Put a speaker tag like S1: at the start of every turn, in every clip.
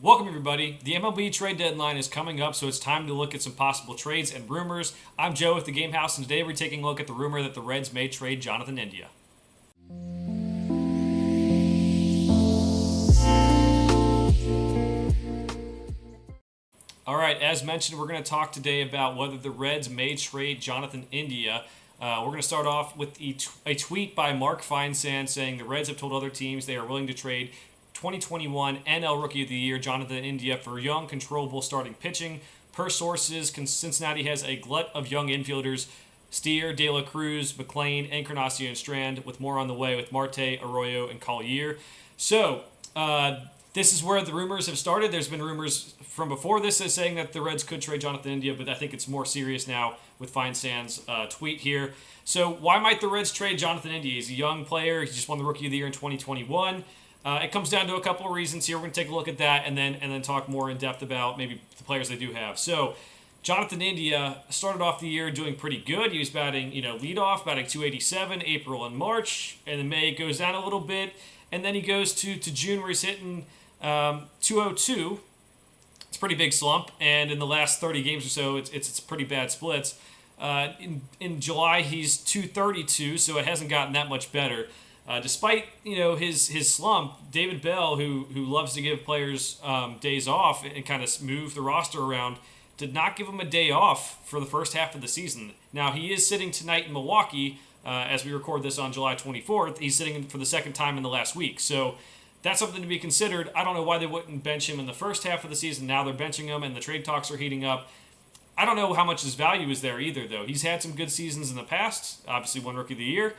S1: Welcome, everybody. The MLB trade deadline is coming up, so it's time to look at some possible trades and rumors. I'm Joe with the Game House, and today we're taking a look at the rumor that the Reds may trade Jonathan India. All right, as mentioned, we're going to talk today about whether the Reds may trade Jonathan India. We're going to start off with a tweet by Mark Feinsand saying the Reds have told other teams they are willing to trade 2021 NL Rookie of the Year Jonathan India for young, controllable starting pitching. Per sources, Cincinnati has a glut of young infielders: Steer, De La Cruz, McClain, Encarnacion Strand, with more on the way with Marte, Arroyo, and Collier. So, this is where the rumors have started. There's been rumors from before this saying that the Reds could trade Jonathan India, but I think it's more serious now with Feinsand's tweet here. So why might the Reds trade Jonathan India? He's a young player. He just won the Rookie of the Year in 2021. It comes down to a couple of reasons here. We're going to take a look at that and then talk more in depth about maybe the players they do have. So Jonathan India started off the year doing pretty good. He was batting, leadoff, batting 287, April and March, and in May it goes down a little bit, and then he goes to June where he's hitting 202. It's a pretty big slump, and in the last 30 games or so, it's pretty bad splits. In July, he's 232, so it hasn't gotten that much better. Despite his slump, David Bell, who loves to give players days off and kind of move the roster around, did not give him a day off for the first half of the season. Now, he is sitting tonight in Milwaukee as we record this on July 24th. He's sitting for the second time in the last week, so that's something to be considered. I don't know why they wouldn't bench him in the first half of the season. Now they're benching him, and the trade talks are heating up. I don't know how much his value is there either, though. He's had some good seasons in the past, obviously won Rookie of the Year,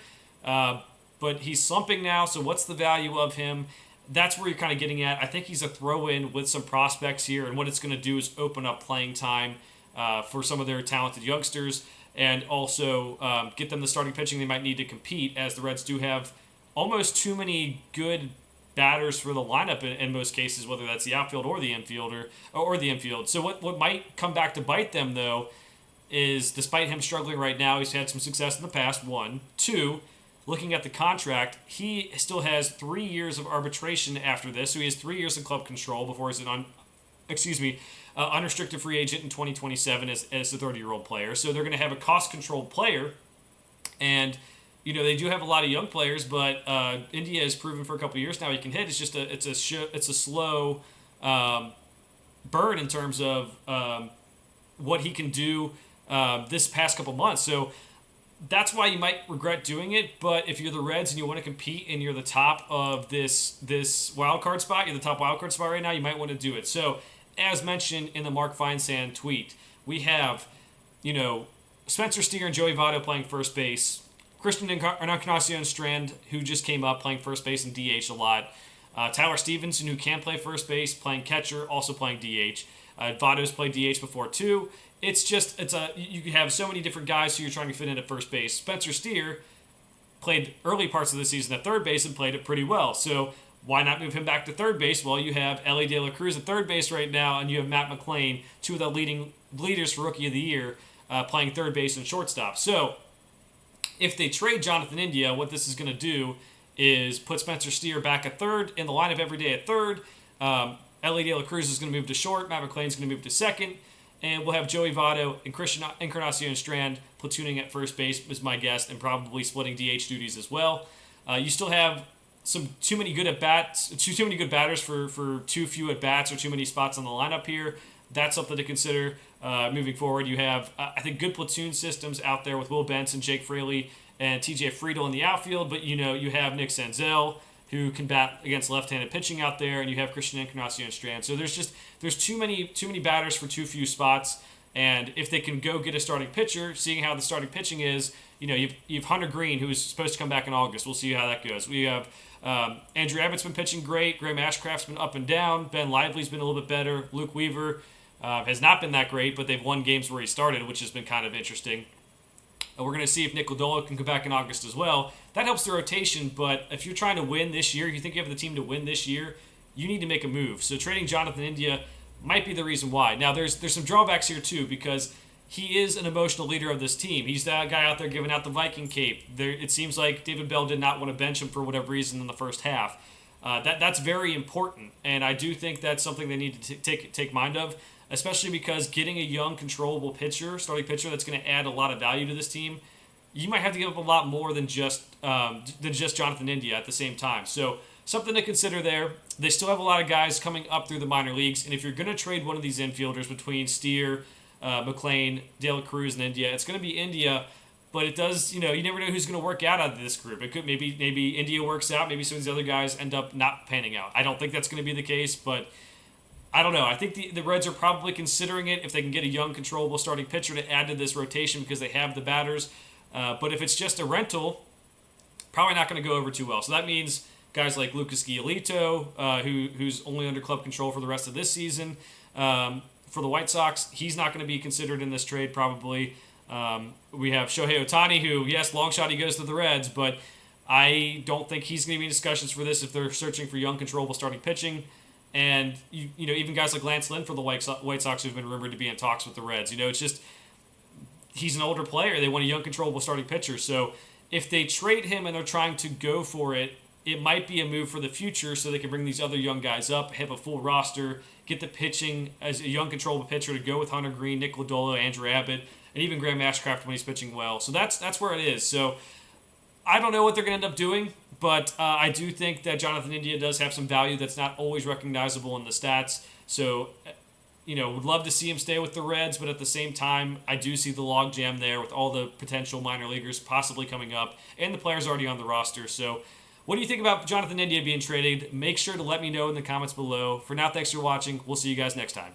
S1: but he's slumping now, so what's the value of him? That's where you're kind of getting at. I think he's a throw-in with some prospects here, and what it's going to do is open up playing time for some of their talented youngsters and also get them the starting pitching they might need to compete, as the Reds do have almost too many good batters for the lineup in most cases, whether that's the outfield or the infield. So what might come back to bite them, though, is despite him struggling right now, he's had some success in the past, one. Two, looking at the contract, he still has 3 years of arbitration after this, so he has 3 years of club control before he's an unrestricted free agent in 2027 as a 30-year-old player. So they're going to have a cost-controlled player, and they do have a lot of young players, but India has proven for a couple of years now he can hit. It's just it's a slow burn in terms of what he can do this past couple months. So that's why you might regret doing it. But if you're the Reds and you want to compete and you're the top of this wild card spot, you're the top wild card spot right now, you might want to do it. So as mentioned in the Mark Feinsand tweet, we have Spencer Steer and Joey Votto playing first base. Christian Encarnacion Strand, who just came up playing first base and DH a lot. Tyler Stevenson, who can play first base, playing catcher, also playing DH. Votto's played DH before too. You have so many different guys who you're trying to fit in at first base. Spencer Steer played early parts of the season at third base and played it pretty well. So why not move him back to third base? Well, you have Elly De La Cruz at third base right now, and you have Matt McClain, two of the leaders for Rookie of the Year, playing third base and shortstop. So if they trade Jonathan India, what this is going to do is put Spencer Steer back at third, in the lineup every day at third. Elly De La Cruz is going to move to short. Matt McClain is going to move to second. And we'll have Joey Votto and Christian Encarnacion Strand platooning at first base, is my guess, and probably splitting DH duties as well. You still have too many good batters for too few at bats or too many spots on the lineup here. That's something to consider moving forward. You have, I think, good platoon systems out there with Will Benson, Jake Fraley, and TJ Friedl in the outfield. But you have Nick Senzel, who can bat against left-handed pitching out there, and you have Christian Encarnacion Strand. So there's too many batters for too few spots. And if they can go get a starting pitcher, seeing how the starting pitching is, you have Hunter Green, who is supposed to come back in August. We'll see how that goes. We have Andrew Abbott's been pitching great. Graham Ashcraft's been up and down. Ben Lively's been a little bit better. Luke Weaver has not been that great, but they've won games where he started, which has been kind of interesting. And we're going to see if Nick Lodolo can come back in August as well. That helps the rotation, but if you're trying to win this year, you think you have the team to win this year, you need to make a move. So trading Jonathan India might be the reason why. Now, there's some drawbacks here, too, because he is an emotional leader of this team. He's that guy out there giving out the Viking cape. It seems like David Bell did not want to bench him for whatever reason in the first half. That's very important, and I do think that's something they need to take mind of, especially because getting a young, controllable pitcher, starting pitcher, that's going to add a lot of value to this team. You might have to give up a lot more than just Jonathan India at the same time. So something to consider there. They still have a lot of guys coming up through the minor leagues, and if you're going to trade one of these infielders between Steer, McLean, De La Cruz, and India, it's going to be India. But it does, you never know who's going to work out of this group. It could maybe India works out. Maybe some of these other guys end up not panning out. I don't think that's going to be the case, but I don't know. I think the Reds are probably considering it if they can get a young, controllable starting pitcher to add to this rotation because they have the batters. But if it's just a rental, probably not going to go over too well. So that means guys like Lucas Giolito, who's only under club control for the rest of this season. For the White Sox, he's not going to be considered in this trade probably. We have Shohei Ohtani, who, yes, long shot he goes to the Reds, but I don't think he's going to be in discussions for this if they're searching for young, controllable starting pitching. And, even guys like Lance Lynn for the White Sox who've been rumored to be in talks with the Reds. It's just he's an older player. They want a young, controllable starting pitcher. So if they trade him and they're trying to go for it, it might be a move for the future so they can bring these other young guys up, have a full roster, get the pitching as a young, controllable pitcher to go with Hunter Green, Nick Lodolo, Andrew Abbott, and even Graham Ashcraft when he's pitching well. So that's where it is. So I don't know what they're going to end up doing, but I do think that Jonathan India does have some value that's not always recognizable in the stats. So, would love to see him stay with the Reds, but at the same time, I do see the logjam there with all the potential minor leaguers possibly coming up and the players already on the roster. So what do you think about Jonathan India being traded? Make sure to let me know in the comments below. For now, thanks for watching. We'll see you guys next time.